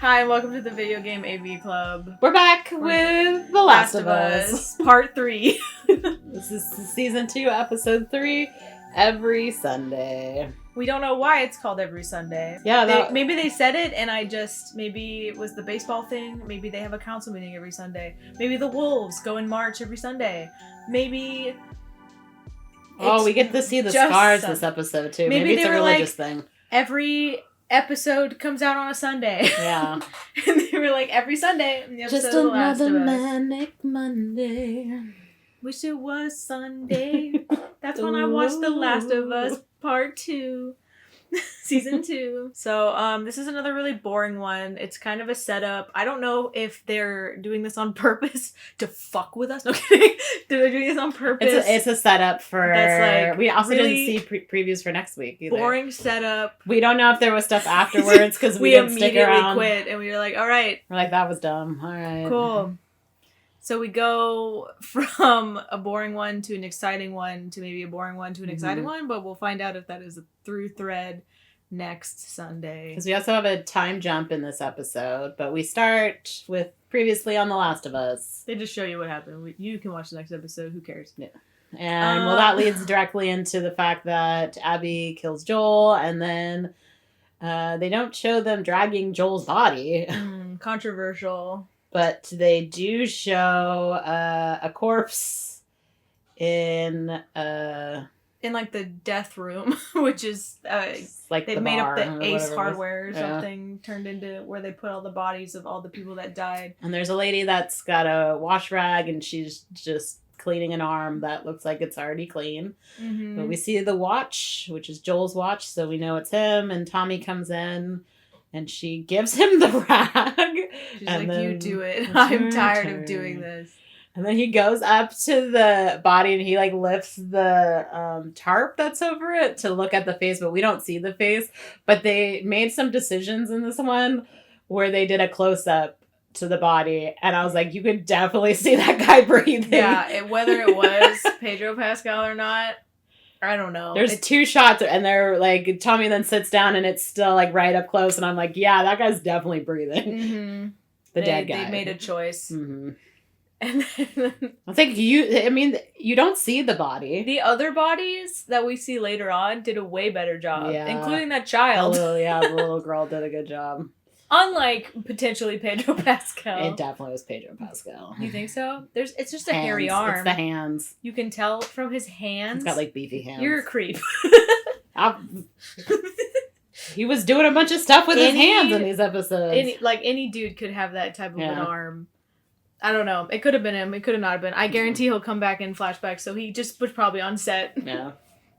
Hi, and welcome to the Video Game AV Club. We're back with The Last of Us. Part 3. This is season 2, episode 3, every Sunday. We don't know why it's called every Sunday. Yeah, maybe they said it and maybe it was the baseball thing. Maybe they have a council meeting every Sunday. Maybe the Wolves go in March every Sunday. Maybe... we get to see the scars this episode, too. Maybe it's a religious thing. Every episode comes out on a Sunday. Yeah. And they were like, every Sunday. Just another manic Monday. Wish it was Sunday. That's when I watched The Last of Us Part 2. Season 2. So, this is another really boring one. It's kind of a setup. I don't know if they're doing this on purpose to fuck with us. No kidding. They're doing this on purpose. It's a setup for... That's like... We also really didn't see previews for next week either. Boring setup. We don't know if there was stuff afterwards because we didn't stick around. We immediately quit and we were like, alright. We're like, that was dumb. Alright. Cool. So we go from a boring one to an exciting one to maybe a boring one to an exciting one, but we'll find out if that is a through thread next Sunday. Because we also have a time jump in this episode, but we start with previously on The Last of Us. They just show you what happened. You can watch the next episode. Who cares? Yeah. And that leads directly into the fact that Abby kills Joel, and then they don't show them dragging Joel's body. Controversial. But they do show a corpse in like the death room, which is like they the made up bar the Ace Hardware or something, turned into where they put all the bodies of all the people that died. And there's a lady that's got a wash rag, and she's just cleaning an arm that looks like it's already clean. Mm-hmm. But we see the watch, which is Joel's watch, so we know it's him. And Tommy comes in. And she gives him the rag. She's like, you do it. I'm tired of doing this. And then he goes up to the body and he lifts the tarp that's over it to look at the face, but we don't see the face. But they made some decisions in this one where they did a close-up to the body. And I was like, you could definitely see that guy breathing. Yeah, whether it was Pedro Pascal or not. I don't know. There's two shots, and they're like, Tommy then sits down, and it's still right up close, and I'm like, yeah, that guy's definitely breathing. Mm-hmm. Dead guy. They made a choice. Mm-hmm. And then I think you don't see the body. The other bodies that we see later on did a way better job, including that child. The little girl did a good job. Unlike potentially Pedro Pascal. It definitely was Pedro Pascal. You think so? It's just a hairy arm. It's the hands. You can tell from his hands. He's got beefy hands. You're a creep. He was doing a bunch of stuff with his hands in these episodes. Any dude could have that type of an arm. I don't know. It could have been him. It could have not been. I guarantee he'll come back in flashbacks, so he just was probably on set. Yeah.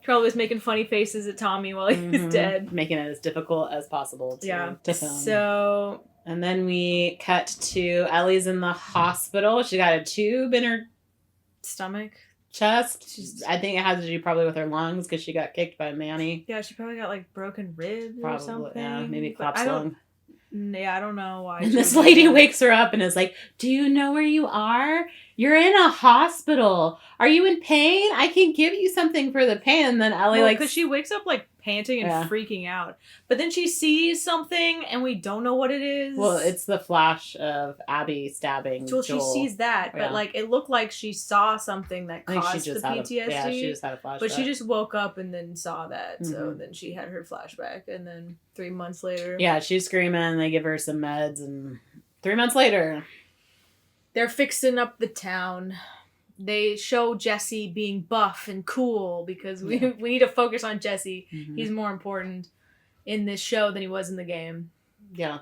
Probably was making funny faces at Tommy while he was dead. Making it as difficult as possible to film. So... And then we cut to Ellie's in the hospital. She got a tube in her... stomach. Chest. I think it has to do probably with her lungs because she got kicked by Manny. Yeah, she probably got broken ribs or something. Yeah, maybe collapsed lung. Yeah, I don't know why. And this lady wakes her up and is like, do you know where you are? You're in a hospital. Are you in pain? I can give you something for the pain. And then Ellie because she wakes up panting and freaking out. But then she sees something and we don't know what it is. Well, it's the flash of Abby stabbing Joel. She sees that, but it looked like she saw something that caused the PTSD. She just had a flashback. But she just woke up and then saw that. So then she had her flashback, and then 3 months later. Yeah, she's screaming. They give her some meds, and 3 months later, they're fixing up the town. They show Jesse being buff and cool because we need to focus on Jesse. Mm-hmm. He's more important in this show than he was in the game. Yeah.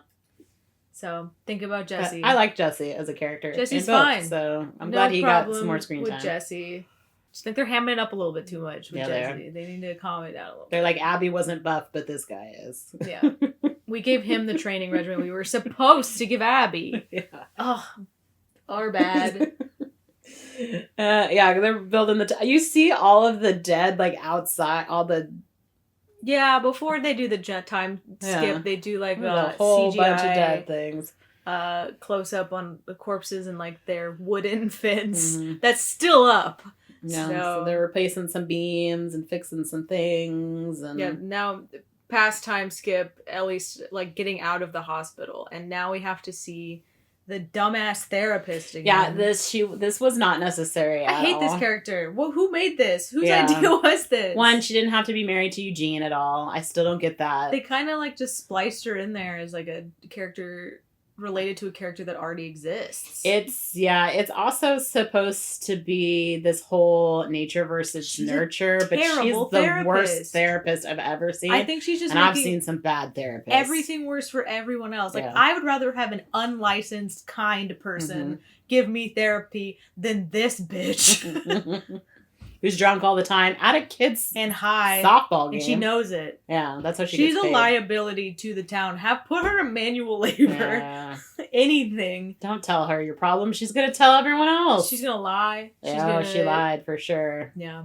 So think about Jesse. I like Jesse as a character. Jesse's fine. So I'm glad he got some more screen time. With Jesse. Just think they're hamming it up a little bit too much with Jesse. They need to calm it down a little bit. They're like, Abby wasn't buff, but this guy is. Yeah. We gave him the training regimen we were supposed to give Abby. Yeah. Oh, our bad. They're building you see all of the dead outside, all the before they do the time skip, they do a whole CGI, bunch of dead things, close up on the corpses and their wooden fence that's still up. Yeah, so they're replacing some beams and fixing some things, and now past time skip, Ellie's like getting out of the hospital, and now we have to see the dumbass therapist again. Yeah, this was not necessary. I hate this character. Well, who made this? Whose idea was this? One, she didn't have to be married to Eugene at all. I still don't get that. They kind of like just spliced her in there as like a character related to a character that already exists. It's also supposed to be this whole nature versus nurture, but she's the worst therapist I've ever seen. I think she's just I've seen some bad therapists. Everything worse for everyone else. Like I would rather have an unlicensed kind person give me therapy than this bitch. Who's drunk all the time at a kid's and high softball game. And she knows it. Yeah, that's how she's a liability to the town. Put her in manual labor. Yeah. Anything. Don't tell her your problem. She's gonna tell everyone else. She's gonna lie. She lied for sure. Yeah.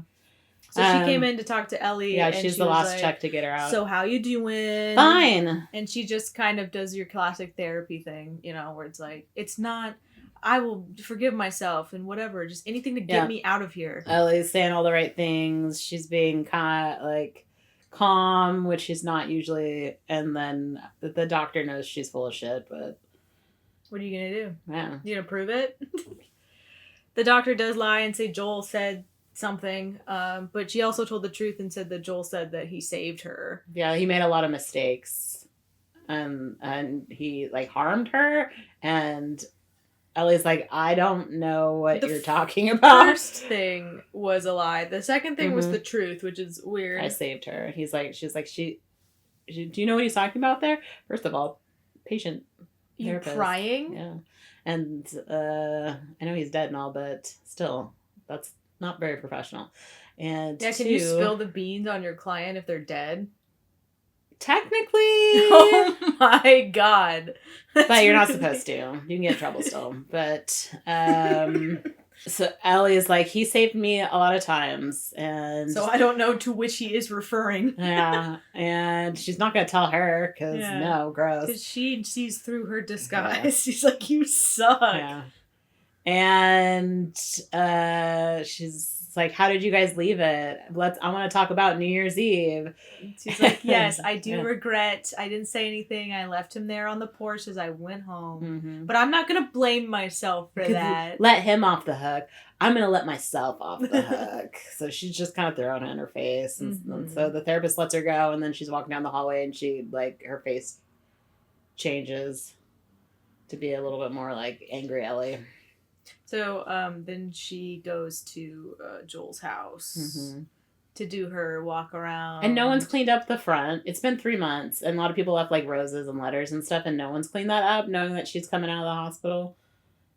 So she came in to talk to Ellie. Yeah, she's the last check to get her out. So how you doing? Fine. And she just kind of does your classic therapy thing, where it's like, it's not, I will forgive myself and whatever, just anything to get me out of here. Ellie's saying all the right things. She's being kind of like calm, which she's not usually. And then the doctor knows she's full of shit, but what are you gonna do? Yeah, you gonna prove it? The doctor does lie and say Joel said something, but she also told the truth and said that Joel said that he saved her. Yeah, he made a lot of mistakes, and he like harmed her, and Ellie's like, I don't know what you're talking about. The first thing was a lie. The second thing was the truth, which is weird. I saved her. She's like, do you know what he's talking about there? First of all, patient therapist. You crying? Yeah. And I know he's dead and all, but still, that's not very professional. And yeah, can you spill the beans on your client if they're dead? Technically. Oh my god. But you're not supposed to. You can get in trouble still. But so Ellie is like, he saved me a lot of times, and so I don't know to which he is referring. Yeah. And she's not gonna tell her because no, gross. Because she sees through her disguise. Yeah. She's like, you suck. Yeah. And she's like, how did you guys leave it? I want to talk about New Year's Eve. She's like, yes, I do regret. I didn't say anything. I left him there on the porch as I went home. Mm-hmm. But I'm not going to blame myself for that. Let him off the hook. I'm going to let myself off the hook. So she's just kind of throwing it in her face. And so the therapist lets her go. And then she's walking down the hallway and her face changes to be a little bit more like angry Ellie. So then she goes to Joel's house to do her walk around. And no one's cleaned up the front. It's been 3 months. And a lot of people left like roses and letters and stuff. And no one's cleaned that up knowing that she's coming out of the hospital.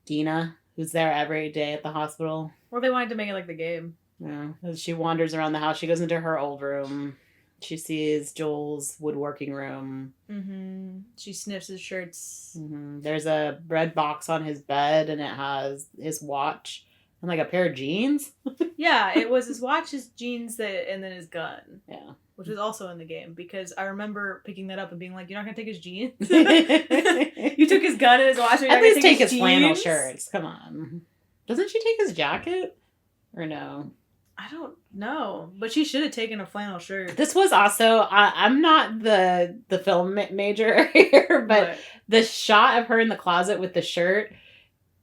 Dina, who's there every day at the hospital. Well, they wanted to make it like the game. Yeah. As she wanders around the house, she goes into her old room. She sees Joel's woodworking room. Mm-hmm. She sniffs his shirts. Mm-hmm. There's a red box on his bed, and it has his watch and like a pair of jeans. Yeah, it was his watch, his jeans, and then his gun. Yeah. Which was also in the game, because I remember picking that up and being like, you're not going to take his jeans? You took his gun and his watch, and you're at least take his jeans? Flannel shirts. Come on. Doesn't she take his jacket? Or no? I don't know, but she should have taken a flannel shirt. This was also, I'm not the film major here, but the shot of her in the closet with the shirt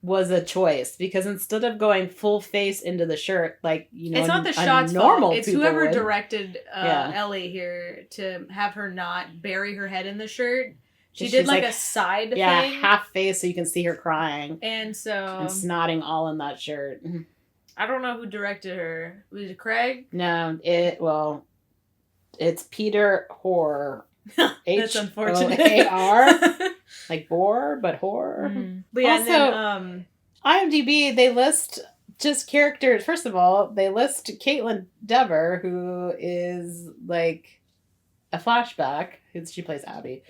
was a choice, because instead of going full face into the shirt, like, it's not the shot's fault. It's whoever directed Ellie here to have her not bury her head in the shirt. She did like a side thing. Yeah, half face so you can see her crying. And snotting all in that shirt. I don't know who directed her. Was it Craig? No, it's Peter Hoare. That's unfortunate. H-O-A-R. Like Boar, but Hoare. Mm. But yeah, also, then, IMDb, they list just characters. First of all, they list Caitlin Dever, who is like a flashback. She plays Abby.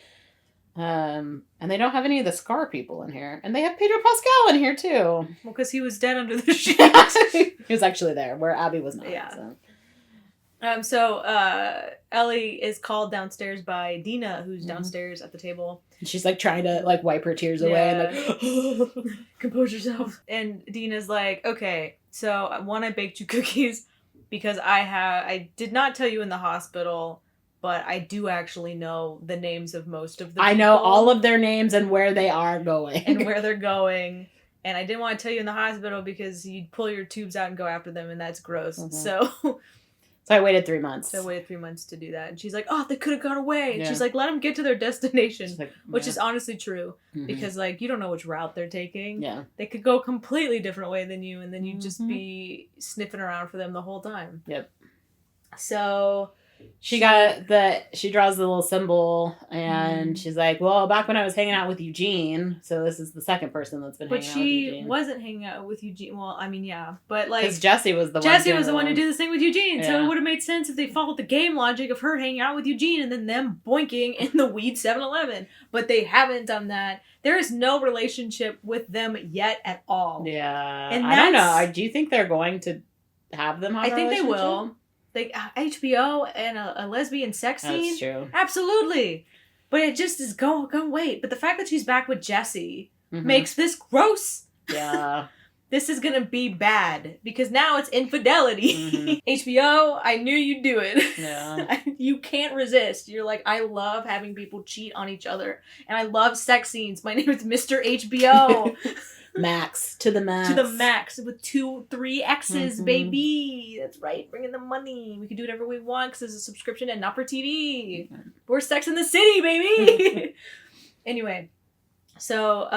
And they don't have any of the Scar people in here. And they have Pedro Pascal in here, too. Well, because he was dead under the sheet. He was actually there, where Abby was not. Yeah. So Ellie is called downstairs by Dina, who's downstairs at the table. And she's, like, trying to, like, wipe her tears away. And, like, compose yourself. And Dina's like, okay, so, one, I baked you cookies because I did not tell you in the hospital but I do actually know the names of most of the I know people all of their names and where they are going. and where they're going. And I didn't want to tell you in the hospital because you'd pull your tubes out and go after them, and that's gross. Mhm. So I waited 3 months. I waited 3 months to do that. And she's like, oh, they could have got away. And Yeah. she's like, let them get to their destination. She's like, Which yeah. is honestly true. Mhm. Because, like, you don't know which route they're taking. Yeah. They could go a completely different way than you, and then you'd just Mhm. be sniffing around for them the whole time. Yep. So She draws the little symbol, and Mhm. she's like, well, back when I was hanging out with Eugene, so this is the second person that's been But hanging out with she Eugene. wasn't hanging out with Eugene. Well, I mean, yeah. But, like, Because Jesse was the Jesse one. was the one to do this thing with Eugene, so Yeah. it would have made sense if they followed the game logic of her hanging out with Eugene and then them boinking in the weed 7-Eleven. But they haven't done that. There is no relationship with them yet at all. Yeah. And I don't that's- know. Do you think they're going to have them have I a think they relationship? will. Like, HBO and a lesbian sex scene? That's true. Absolutely. But it just is go wait. But the fact that she's back with Jesse Mhm. makes this gross. Yeah. This is gonna be bad because now it's infidelity. Mhm. HBO, I knew you'd do it. Yeah. You can't resist. You're like, I love having people cheat on each other, and I love sex scenes. My name is Mr. HBO. Max. To the max. To the max with 2-3 X's, Mhm. baby. That's right. Bring in the money. We can do whatever we want because it's a subscription and not for TV. We're Sex in the City, baby. Anyway, so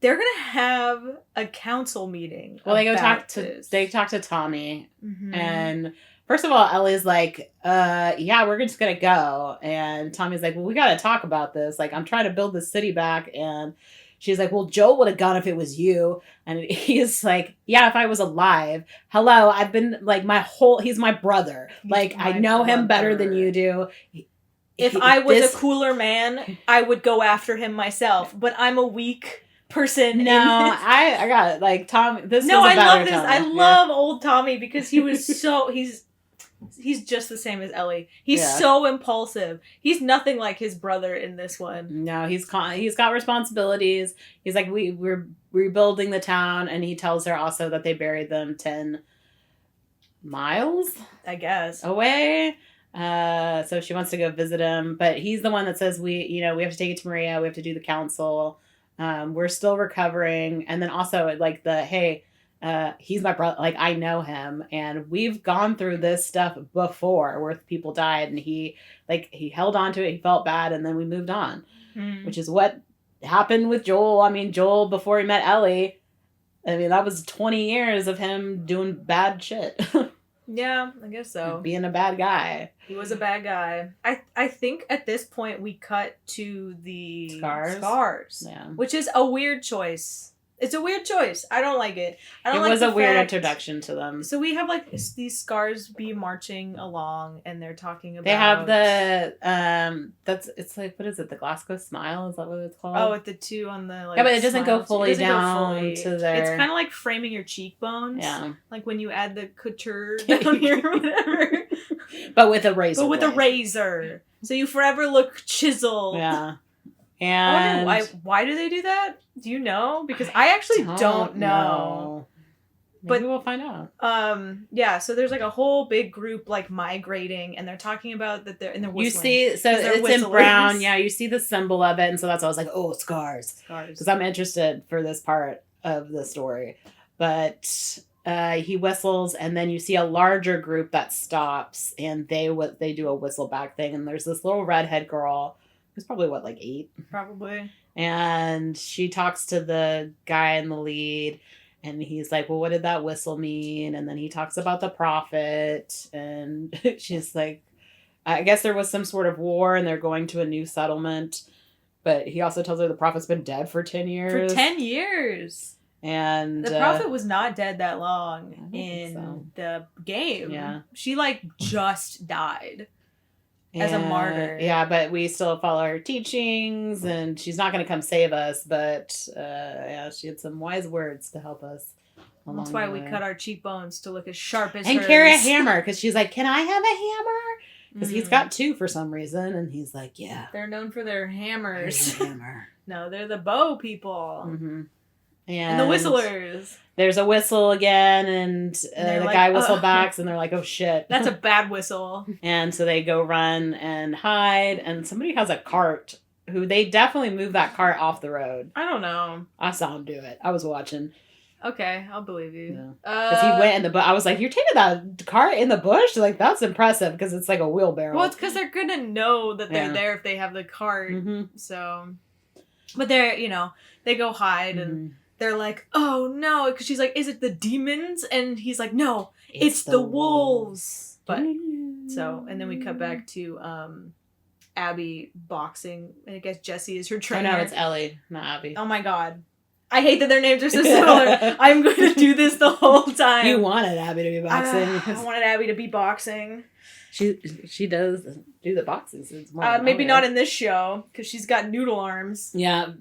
they're gonna have a council meeting. Well, they go about they talk to Tommy, Mhm. and first of all, Ellie's like, yeah, we're just gonna go. And Tommy's like, well, we gotta talk about this. Like, I'm trying to build the city back. And she's like, well, Joel would have gone if it was you. And he's like, yeah, if I was alive. Hello, I've been, like, he's my brother. He's like, I my know him better than brother. you do. If I was a cooler man, I would go after him myself. But I'm a weak person. No, I got it. Like, Tom, this No, was a I better love this. Tommy. I Yeah. love old Tommy because he was so he's just the same as Ellie. He's Yeah. so impulsive. He's nothing like his brother in this one. No, he's got responsibilities. He's like, we're rebuilding the town, and he tells her also that they buried them 10 miles I guess. away. So she wants to go visit him, but he's the one that says we have to take it to Maria. We have to do the council. We're still recovering, and then also like he's my brother. Like, I know him, and we've gone through this stuff before where people died, and he held on to it. He felt bad, and then we moved on, which is what happened with Joel. I mean, Joel, before he met Ellie, I mean, that was 20 years of him doing bad shit. Yeah, I guess so. Being a bad guy. He was a bad guy. I think at this point we cut to the scars. Yeah. Which is a weird choice. It's a weird choice. I don't like it. I don't It like was the a weird fact- introduction to them. So we have like these scars be marching along, and they're talking about. They have the it's like, what is it? The Glasgow Smile? Is that what it's called? Oh, with the two on the like. Yeah, but it doesn't go smiles. fully It doesn't go down fully. to their- It's kind of like framing your cheekbones. Yeah. Like when you add the couture down here or whatever. But with a razor. But with a blade. razor, so you forever look chiseled. Yeah. I And wonder why do they do that? Do you know? Because I actually don't know. But But- we'll find out. Yeah, so there's like a whole big group like migrating, and they're talking about that they're You see, so 'Cause they're it's in whistlers. brown. Yeah, you see the symbol of it, and so that's why I was like, oh, scars. scars. Because I'm interested for this part of the story. But he whistles, and then you see a larger group that stops, and they do a whistleback thing, and there's this little redhead girl who's probably like 8, Probably. and she talks to the guy in the lead, and he's like, well, what did that whistle mean? And then he talks about the prophet, and she's like, I guess there was some sort of war, and they're going to a new settlement. But he also tells her the prophet's been dead for 10 years. For 10 years. And The prophet was not dead that long I don't think in so. the game. Yeah. She like just died. As a martyr. Yeah, but we still follow her teachings, and she's not going to come save us. But yeah, she had some wise words to help us. That's why we cut our cheekbones to look as sharp as and hers. carry a hammer, because she's like, "Can I have a hammer?" Because he's Mm. got 2 for some reason, and he's like, "Yeah, They're known for their hammers. here's a hammer." No, they're the bow people. Mm-hmm. And the whistlers. There's a whistle again, and And the like, guy whistleback, and they're like, oh shit. That's a bad whistle. And so they go run and hide, and somebody has a cart, who they definitely moved that cart off the road. I don't know. I saw him do it. I was watching. Okay, I'll believe you. Because he went in the bush. I was like, you're taking that cart in the bush? Like, that's impressive, because it's like a wheelbarrow. Well, it's because they're gonna know that they're there if they have the cart. Mm-hmm. So, but they're, they go hide and they're like, oh no, because she's like, is it the demons? And he's like, no, it's the wolves. But so, and then we cut back to Abby boxing, and I guess Jesse is her trainer. Oh no, it's Ellie, not Abby. Oh my god, I hate that their names are so similar. I'm going to do this the whole time. You wanted Abby to be boxing. I wanted Abby to be boxing. She does do the boxing. So it's more maybe not in this show, because she's got noodle arms. Yeah.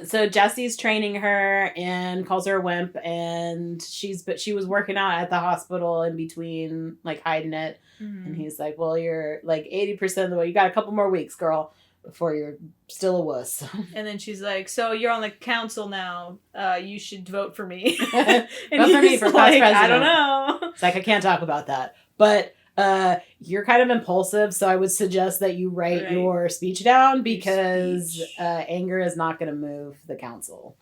So Jesse's training her and calls her a wimp, and she was working out at the hospital in between, like, hiding it. Mm-hmm. And he's like, well, you're like 80% of the way. You got a couple more weeks, girl, before you're still a wuss. And then she's like, so you're on the council now. You should vote for me. And vote for me for class president. I don't know. It's like, I can't talk about that. But you're kind of impulsive, so I would suggest that you write your speech down, because anger is not going to move the council.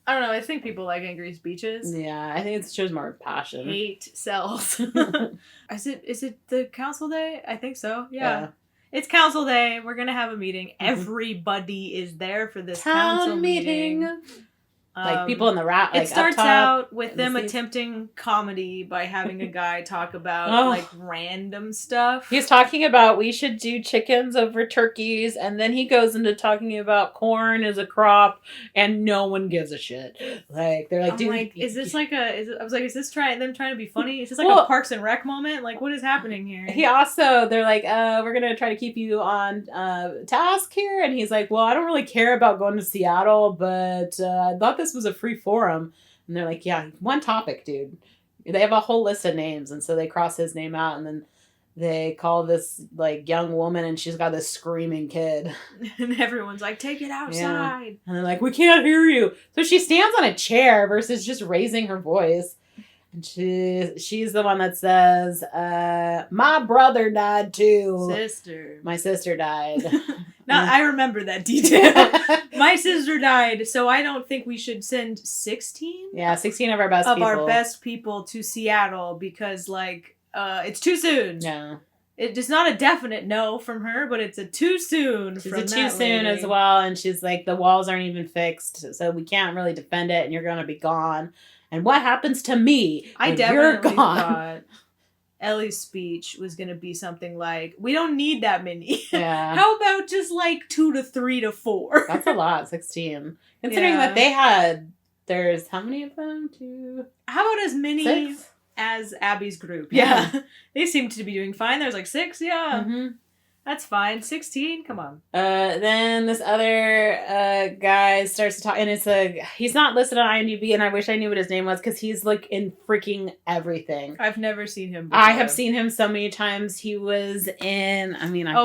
I don't know. I think people like angry speeches. Yeah, I think it shows more passion. Hate sells. Is it the council day? I think so. Yeah. It's council day. We're going to have a meeting. Mm-hmm. Everybody is there for this council meeting. Like people in the rat. Like, it starts out with them attempting comedy by having a guy talk about like random stuff. He's talking about we should do chickens over turkeys, and then he goes into talking about corn as a crop, and no one gives a shit. Like they're like, I'm dude, like, is this like I was like, is this them trying to be funny? Is this like a Parks and Rec moment? Like, what is happening here? They're like, we're gonna try to keep you on task here, and he's like, well, I don't really care about going to Seattle, but I thought this was a free forum. And they're like, yeah, one topic, dude. They have a whole list of names, and so they cross his name out, and then they call this like young woman, and she's got this screaming kid, and everyone's like, take it outside. Yeah. And they're like, we can't hear you. So she stands on a chair versus just raising her voice. And she's the one that says, my brother died too. My sister died. Now, I remember that detail. My sister died, so I don't think we should send 16? Yeah, 16 of our best people to Seattle, because, like, it's too soon. Yeah. It's not a definite no from her, but it's a too soon. She's a too soon as well, and she's like, the walls aren't even fixed, so we can't really defend it, and you're going to be gone. And what happens to me when you're gone? Thought Ellie's speech was going to be something like, we don't need that many. Yeah. How about just like 2 to 3 to 4? That's a lot, 16. Considering that they had, there's how many of them? 2? How about as many 6? As Abby's group? Yeah. They seem to be doing fine. There's like 6, yeah. Mm-hmm. That's fine. 16, come on. Then this other guy starts to talk, and he's not listed on IMDb, and I wish I knew what his name was, because he's like in freaking everything. I've never seen him before. I have seen him so many times. He was in,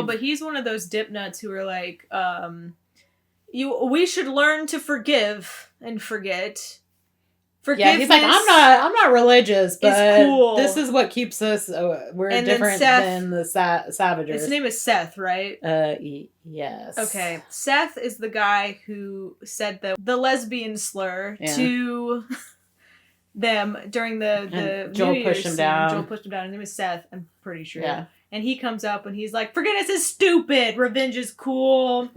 but he's one of those dip nuts who are like, we should learn to forgive and forget. Yeah, he's like, I'm not religious, but cool. This is what keeps us. We're different than the Savagers. His name is Seth, right? Yes. Okay, Seth is the guy who said the lesbian slur to them during the Joel New Year's pushed him scene. down. Joel pushed him down. His name is Seth. I'm pretty sure. Yeah. And he comes up and he's like, forgiveness is stupid. Revenge is cool.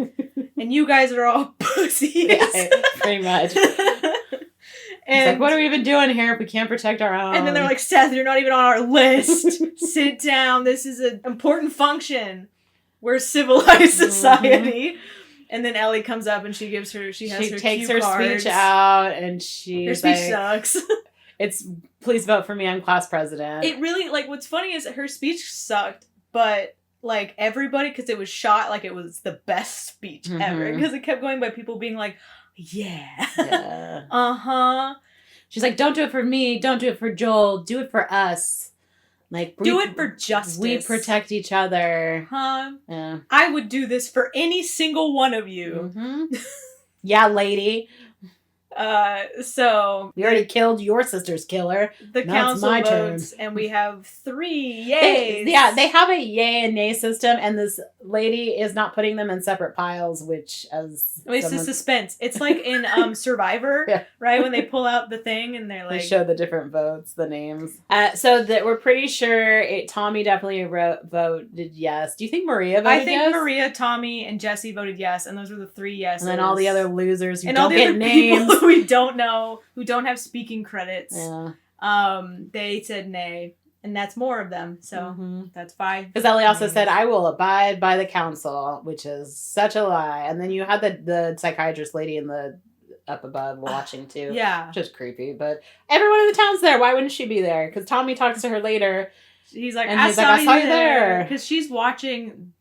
And you guys are all pussies. Yeah, pretty much. And he's like, what are we even doing here if we can't protect our own? And then they're like, Seth, you're not even on our list. Sit down. This is an important function. We're a civilized society. Mm-hmm. And then Ellie comes up and she takes her speech out, and her speech sucks. It's, please vote for me, I'm class president. It really, like, what's funny is her speech sucked, but like everybody, because it was shot like it was the best speech ever, because it kept going by people being like, yeah. Uh-huh. She's like, don't do it for me. Don't do it for Joel. Do it for us. Like, do it for justice. We protect each other. Huh? Yeah. I would do this for any single one of you. Mm-hmm. Yeah, lady. So You already killed your sister's killer. the Now it's council my turn. votes, and we have 3 yays. They have a yay and nay system, and this lady is not putting them in separate piles, which as It's the suspense. It's like in Survivor, Yeah. right? When they pull out the thing and they're they like, show the different votes, the names. So that we're pretty sure Tommy definitely voted yes. Do you think Maria voted yes? I think Maria, Tommy, and Jesse voted yes, and those were the 3 yeses. And then all the other losers who and don't all the get other names. people who we don't know, who don't have speaking credits. Yeah. They said nay, and that's more of them. So that's 5. Because Ellie also nays. said, "I will abide by the council," which is such a lie. And then you had the psychiatrist lady in the up above watching too. Yeah, Just creepy. But everyone in the town's there. Why wouldn't she be there? Because Tommy talks to her later. he's like, And I he's saw like, I saw you you there. because she's watching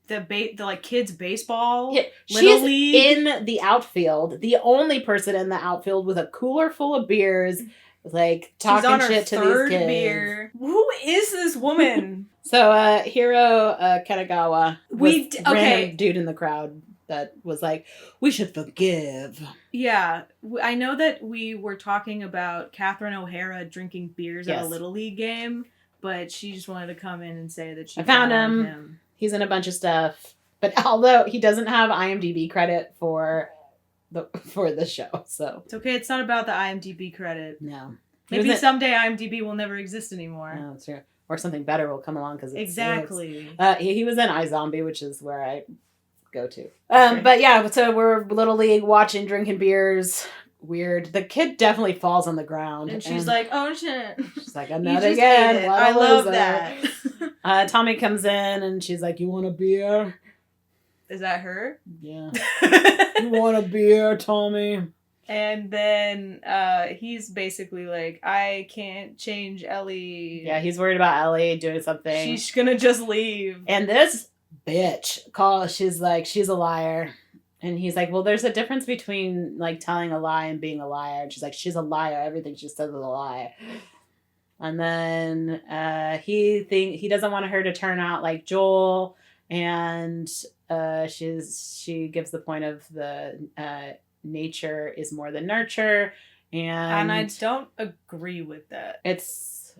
the like kids baseball. Yeah, Little she's League. in the outfield, the only person in the outfield with a cooler full of beers, like talking She's on her shit to these third kids. beer. Who is this woman? So, Hiro Kanagawa was okay. random dude in the crowd that was like, "We should forgive." Yeah, I know that we were talking about Catherine O'Hara drinking beers at a Yes. Little League game, but she just wanted to come in and say that she I found found him. He's in a bunch of stuff, but although he doesn't have IMDb credit for the show, so It's okay. It's not about the IMDb credit. no. Maybe someday IMDb will never exist anymore. No, that's true. Or something better will come along because Exactly. He was in iZombie, which is where I go to. But yeah, so we're Little League watching, drinking beers. Weird. The kid definitely falls on the ground, And she's like, "Oh shit!" she's like, You "Another just again." ate it. What a I love loser." that. Tommy comes in and she's like, "You want a beer?" Is that her? Yeah. "You want a beer, Tommy?" And then he's basically like, "I can't change Ellie. Yeah, he's worried about Ellie doing something. She's gonna just leave." And this bitch she's like, "She's a liar." And he's like, "Well, there's a difference between like telling a lie and being a liar." And she's like, "She's a liar. Everything she says is a lie." And then he doesn't want her to turn out like Joel, and she gives the point of the nature is more than nurture, and I don't agree with that. There's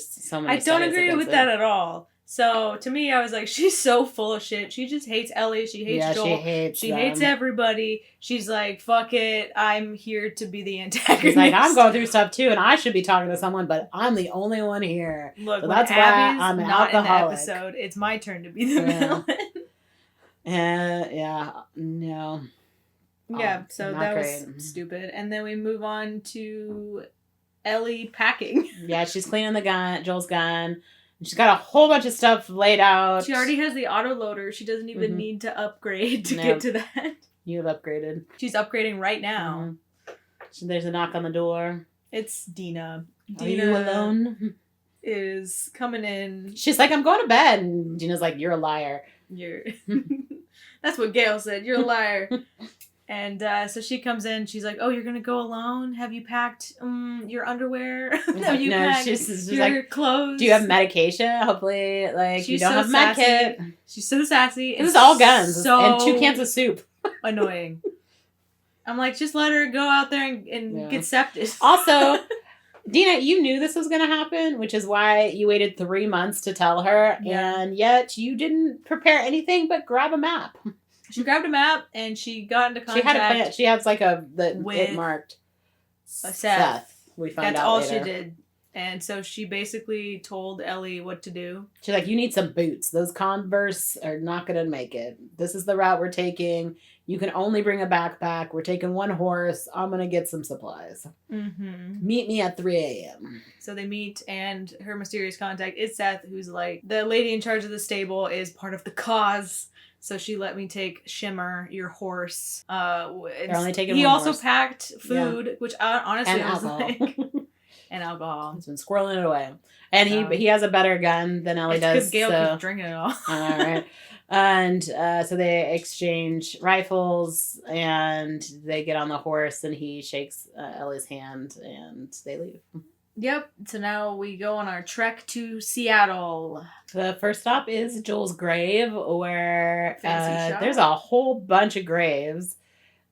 so many. I don't studies agree against with it. that at all. So to me, I was like, she's so full of shit. She just hates Ellie. She hates Joel. She hates hates everybody. She's like, fuck it. I'm here to be the antagonist. She's like, I'm going through stuff too, and I should be talking to someone, but I'm the only one here. Look, So when that's why Abby's I'm an not in the alcoholic. episode, it's my turn to be the Yeah. villain. No. Yeah, so not that great. was stupid. And then we move on to Ellie packing. Yeah, she's cleaning Joel's gun. She's got a whole bunch of stuff laid out. She already has the autoloader. She doesn't even need to upgrade to No. get to that. You've upgraded. She's upgrading right now. So there's a knock on the door. It's Dina. Are you alone? Is coming in. She's like, I'm going to bed. And Gina's like, you're a liar. You're. That's what Gail said. You're a liar. And so she comes in. She's like, "Oh, you're gonna go alone? Have you packed your underwear? Have you packed she's your like, clothes? do you have medication? Hopefully, like She's you don't so have med sassy. kit. She's so sassy. This is all guns So and 2 cans of soup. annoying. I'm like, just let her go out there and get septic. Also, Dina, you knew this was going to happen, which is why you waited 3 months to tell her, and yet you didn't prepare anything but grab a map. She grabbed a map and she got into contact. She had a plan. She has like with it marked Seth. We find That's out all later. she did. And so she basically told Ellie what to do. She's like, you need some boots. Those Converse are not going to make it. This is the route we're taking. You can only bring a backpack. We're taking 1 horse. I'm going to get some supplies. Mm-hmm. Meet me at 3 a.m. So they meet, and her mysterious contact is Seth, who's like, the lady in charge of the stable is part of the cause. So she let me take Shimmer, your horse. They're only taking He 1 also horse. packed food, which honestly And I was alcohol. like, and alcohol. He's been squirreling it away. And he has a better gun than Ellie It's does. because Gail so. keeps drinking it all. All right. And so they exchange rifles, and they get on the horse, and he shakes Ellie's hand, and they leave. Yep. So now we go on our trek to Seattle. The first stop is Joel's grave, where Fancy shop. there's a whole bunch of graves.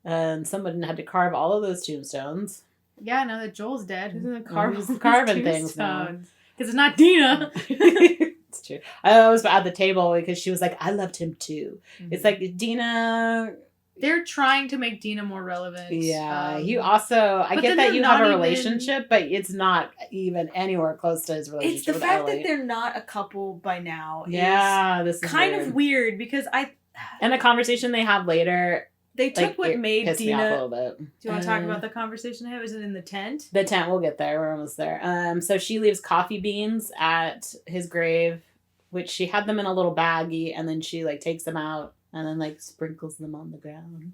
And someone had to carve all of those tombstones. Yeah, now that Joel's dead, who's gonna carve Who's all these carving things now? tombstones? Because it's not Dina. It's true. I was at the table because she was like, I loved him too. Mm-hmm. It's like Dina. They're trying to make Dina more relevant. Yeah. You also, I but get then that they're you have not a even- relationship, but it's not even anywhere close to his relationship It's the with fact Ellie. that they're not a couple by now. Yeah, this is kind weird. of weird because And the conversation they have later, they took like, what it made pissed me off a Dina. little bit. Do you want to talk about the conversation they had? Was it in the tent? The tent, we'll get there. We're almost there. So she leaves coffee beans at his grave, which she had them in a little baggie, and then she like takes them out and then like sprinkles them on the ground,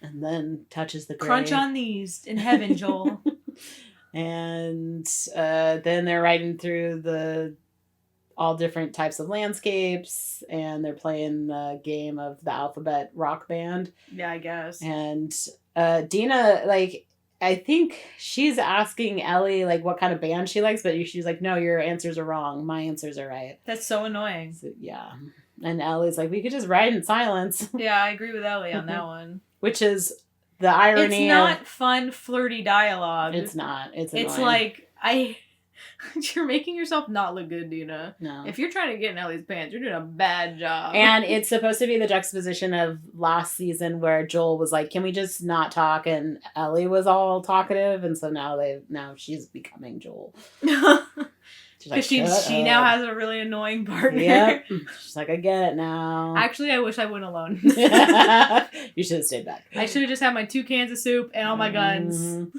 and then touches the grave. Crunch on these in heaven, Joel. And then they're riding through all different types of landscapes, and they're playing the game of the alphabet rock band. Yeah, I guess. And Dina, like, I think she's asking Ellie like what kind of band she likes, but she's like, no, your answers are wrong. My answers are right. That's so annoying. So, yeah. And Ellie's like, we could just ride in silence. Yeah, I agree with Ellie on that one. Which is the irony. It's not fun, flirty dialogue. It's not. It's It's annoying. like you're making yourself not look good, Dina. No. If you're trying to get in Ellie's pants, you're doing a bad job. And it's supposed to be the juxtaposition of last season where Joel was like, can we just not talk? And Ellie was all talkative. And so now she's becoming Joel. She's like, Because she "Shut now up." has a really annoying partner. Yep. She's like, I get it now. Actually, I wish I went alone. You should have stayed back. I should have just had my 2 cans of soup and all my guns.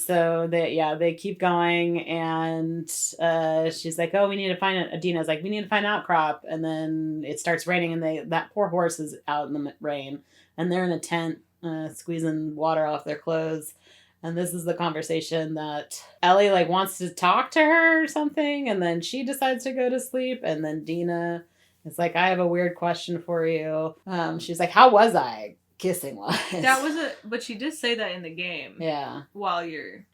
So they keep going, and she's like, oh, we need to find it. Dina's like, we need to find Outcrop. And then it starts raining, and that poor horse is out in the rain, and they're in a tent squeezing water off their clothes. And this is the conversation that Ellie like wants to talk to her or something, and then she decides to go to sleep, and then Dina is like, I have a weird question for you. She's like, how was I kissing wise? But she did say that in the game. Yeah. While you're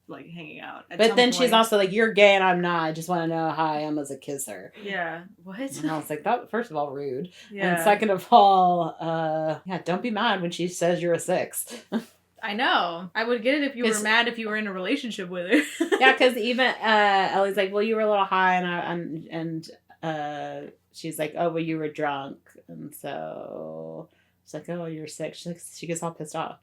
like hanging out. But then she's also like, you're gay and I'm not. I just want to know how I am as a kisser. Yeah. What? And I was like, that, first of all, rude. Yeah. And second of all, don't be mad when she says you're a 6. I know. I would get it if you were mad if you were in a relationship with her. Yeah, because even Ellie's like, well, you were a little high, and she's like, oh, well, you were drunk, and so she's like, oh, you're sick. She gets all pissed off,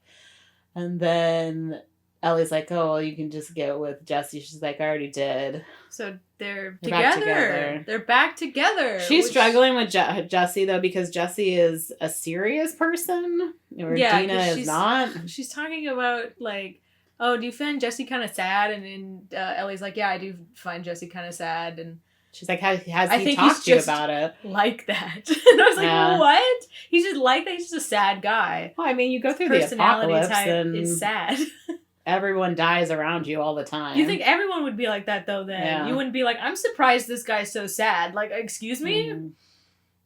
and then Ellie's like, oh, well, you can just get with Jesse. She's like, I already did. So they're back together. together. They're back together. She's struggling with Jesse, though, because Jesse is a serious person, or Dina 'cause is not. She's talking about, like, oh, do you find Jesse kind of sad? And then Ellie's like, yeah, I do find Jesse kind of sad. And She's like, has I he think talked he's to you just about it? like that. And I was like, Yeah. what? He's just like that. He's just a sad guy. Well, I mean, you go through the Personality apocalypse, type and is sad. everyone dies around you all the time. You think everyone would be like that, though, then? Yeah. You wouldn't be like, I'm surprised this guy's so sad. Like, excuse me? Mm.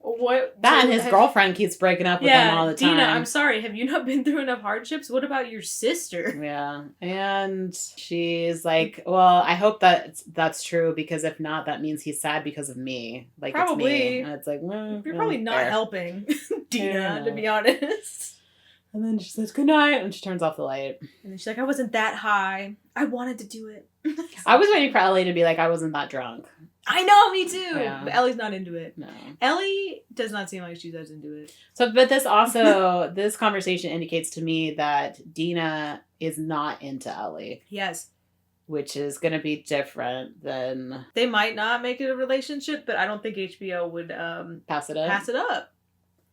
What? That and his girlfriend keeps breaking up with him all the time. Dina, I'm sorry. Have you not been through enough hardships? What about your sister? Yeah. And she's like, well, I hope that's true, because if not, that means he's sad because of me. Like, Probably. It's me. And it's like, well, You're probably not fair. helping Dina, Yeah. to be honest. And then she says, good night. And she turns off the light. And then she's like, I wasn't that high. I wanted to do it. I was waiting for Ellie to be like, I wasn't that drunk. I know, me too. Yeah. But Ellie's not into it. No. Ellie does not seem like she's as into it. So, but this conversation indicates to me that Dina is not into Ellie, Yes. which is going to be different than They might not make it a relationship, but I don't think HBO would pass it up. pass it up.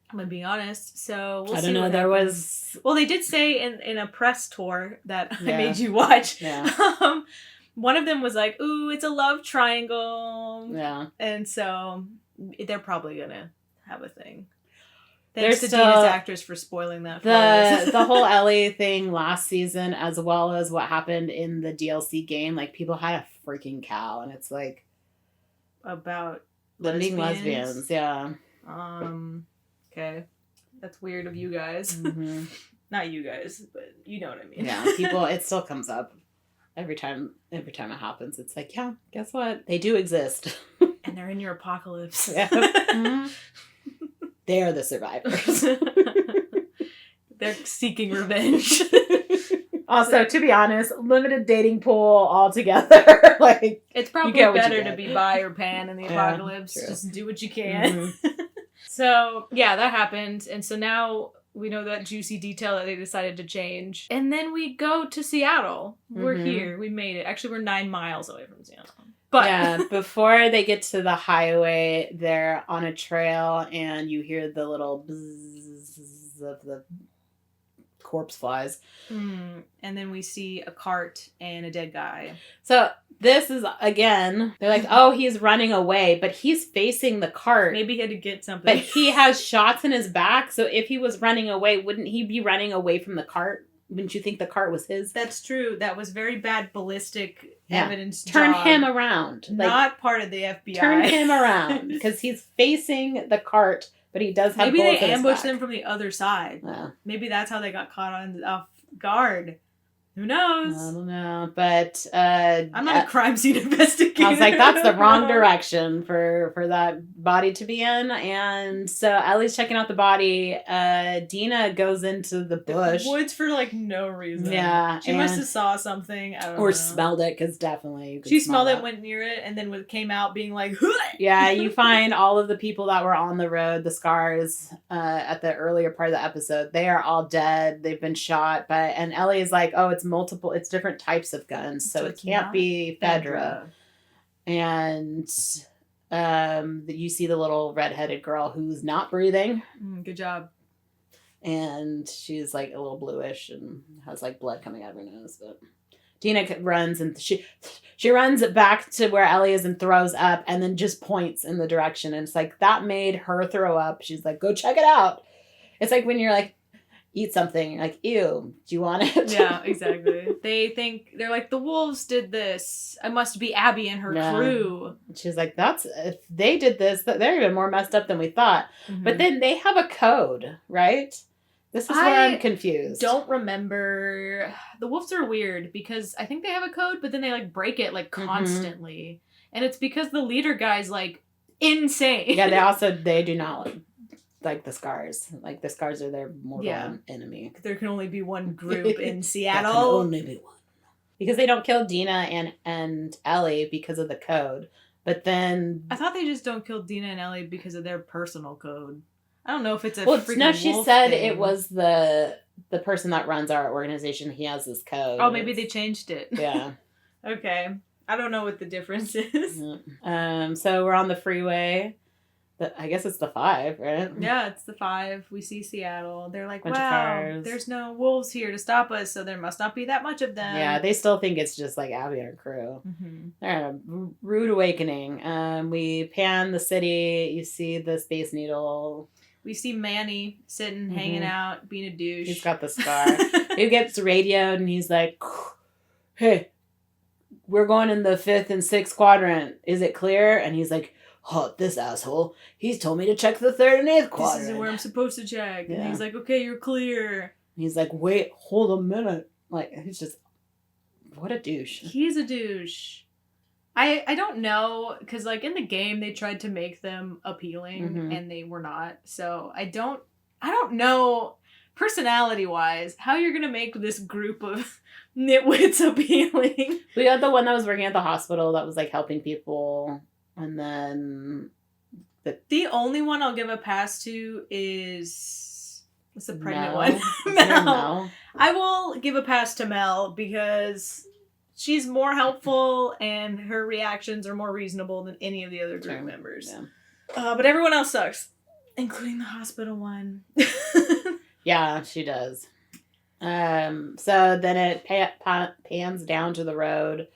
I'm gonna be honest. So we'll I see. don't know. what There happens. was. Well, they did say in a press tour that Yeah. I made you watch. Yeah. One of them was like, "Ooh, it's a love triangle," Yeah. and so they're probably gonna have a thing. There's Thanks to still- Dina's actors for spoiling that for us. The whole Ellie thing last season, as well as what happened in the DLC game, like people had a freaking cow, and it's like About being lesbians. lesbians. Yeah. Okay, that's weird of you guys. Hmm. Not you guys, but you know what I mean. Yeah. People. It still comes up every time. Every time it happens, it's like, yeah. Guess what? They do exist. And they're in your apocalypse. Yeah. Mhm. They are the survivors. They're seeking revenge. Also, to be honest, limited dating pool altogether. Like, it's probably get what you better to get. be bi or pan in the Yeah, apocalypse. true. Just do what you can. Mhm. So, yeah, that happened. And so now we know that juicy detail that they decided to change. And then we go to Seattle. We're Mhm. here. We made it. Actually, we're 9 miles away from Seattle. But yeah, before they get to the highway, they're on a trail and you hear the little bzzz of the corpse flies. and then we see a cart and a dead guy. So this is, again, they're like, oh, he's running away, but he's facing the cart. Maybe he had to get something. But he has shots in his back, so if he was running away, wouldn't he be running away from the cart? Wouldn't you think the cart was his? That's true. That was very bad ballistic evidence. Turn job. him around. Not part of the FBI. Turn him around, because he's facing the cart, but he does have Maybe bullets they in his ambushed back. them from the other side. Yeah. Maybe that's how they got caught off guard. Who I knows? don't know, but I'm not a crime scene investigator. I was like, that's the wrong direction for that body to be in. And so Ellie's checking out the body. Dina goes into the bush. Woods for like no reason. Yeah, She must have saw something. I don't know. or smelled it, because definitely you could She smell smelled that. it, went near it, and then came out being like, Yeah, you find all of the people that were on the road, the scars, at the earlier part of the episode. They are all dead. They've been shot. And Ellie is like, oh, it's different types of guns, so it it's can't not be Fedra. And you see the little redheaded girl who's not breathing. Good job. And she's like a little bluish and has like blood coming out of her nose. But Dina runs, and she runs back to where Ellie is and throws up, and then just points in the direction. And it's like, that made her throw up. She's like, go check it out. It's like when you're like, eat something, you're like, ew, do you want it? Yeah, exactly. They're like, the wolves did this. It must be Abby and her Yeah. crew. She's like, if they did this, they're even more messed up than we thought. Mm-hmm. But then they have a code, right? This is where I'm confused. Don't remember. The wolves are weird because I think they have a code, but then they like break it like constantly. And it's because the leader guy's like insane. Yeah, they do not like the scars. Like, the scars are their mortal enemy. There can only be one group in There Seattle. can only be one. Because they don't kill Dina and Ellie because of the code. But then... I thought they just don't kill Dina and Ellie because of their personal code. I don't know if it's a freaking no, she wolf said thing. it was the person that runs our organization. He has this code. Oh, maybe they changed it. Yeah. Okay. I don't know what the difference is. So we're on the freeway. I guess it's the 5, right? Yeah, it's the 5. We see Seattle. They're like, Bunch of wow, cars. there's no wolves here to stop us, so there must not be that much of them. Yeah, they still think it's just like Abby and her crew. Mm-hmm. They're in a rude awakening. We pan the city. You see the Space Needle. We see Manny sitting, hanging out, being a douche. He's got the scar. He gets radioed and he's like, hey, we're going in the 5th and 6th quadrant. Is it clear? And he's like, oh, this asshole. He's told me to check the 3rd and 8th quadrant. This is where I'm supposed to check. Yeah. And he's like, okay, you're clear. And he's like, wait, hold a minute. Like, he's just, what a douche. He's a douche. I don't know, because like in the game they tried to make them appealing and they were not. So I don't know personality wise how you're gonna make this group of nitwits appealing. We got the one that was working at the hospital that was like helping people, and then the only one I'll give a pass to is the pregnant Mel. one. Is there Mel. Mel? I will give a pass to Mel because she's more helpful and her reactions are more reasonable than any of the other group members. Yeah. But everyone else sucks, including the hospital one. Yeah, she does. So then it pans down to the road,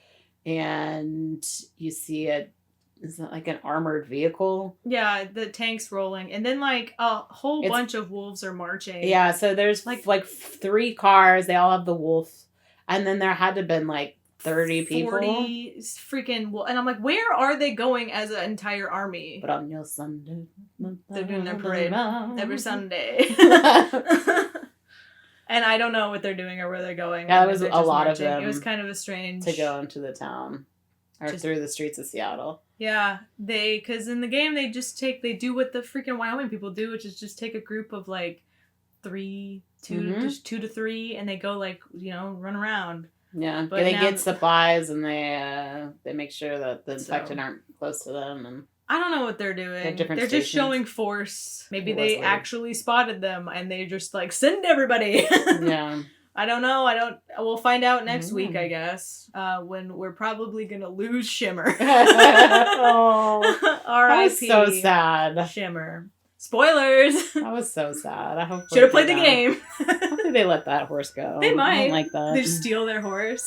and you see is that like an armored vehicle? Yeah, the tank's rolling, and then like a whole bunch of wolves are marching. Yeah, so there's like 3 cars. They all have the wolf, and then there had to have been like 30 people. 40 freaking wolves. And I'm like, where are they going as an entire army? But on your Sunday, they're doing their parade every Sunday. And I don't know what they're doing or where they're going. Yeah, it was They're a just lot marching. of them. It was kind of a strange to go into the town or through the streets of Seattle. Yeah, because in the game they do what the freaking Wyoming people do, which is just take a group of like 3 Mhm. 2 to 3, and they go like run around. Yeah, But they now- get supplies and they make sure that the infected So- aren't close to them. And I don't know what they're doing. different They're just stations. showing force. Maybe It was they weird. actually spotted them and they just like send everybody. yeah, I don't know. We'll find out next Mm. week, I guess. When we're probably gonna lose Shimmer. oh, that R.I.P. was so sad. Shimmer. Spoilers. That was so sad. I hope Should have played the game. Hopefully they let that horse go. They I might. don't like that. They steal their horse.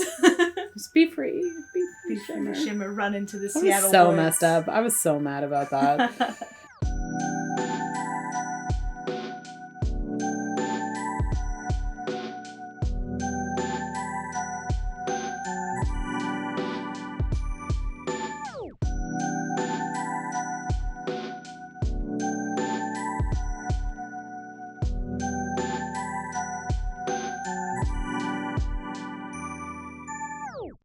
Just be free. Be free, Shimmer. Shimmer. Shimmer run into the That Seattle was so woods. messed up. I was so mad about that.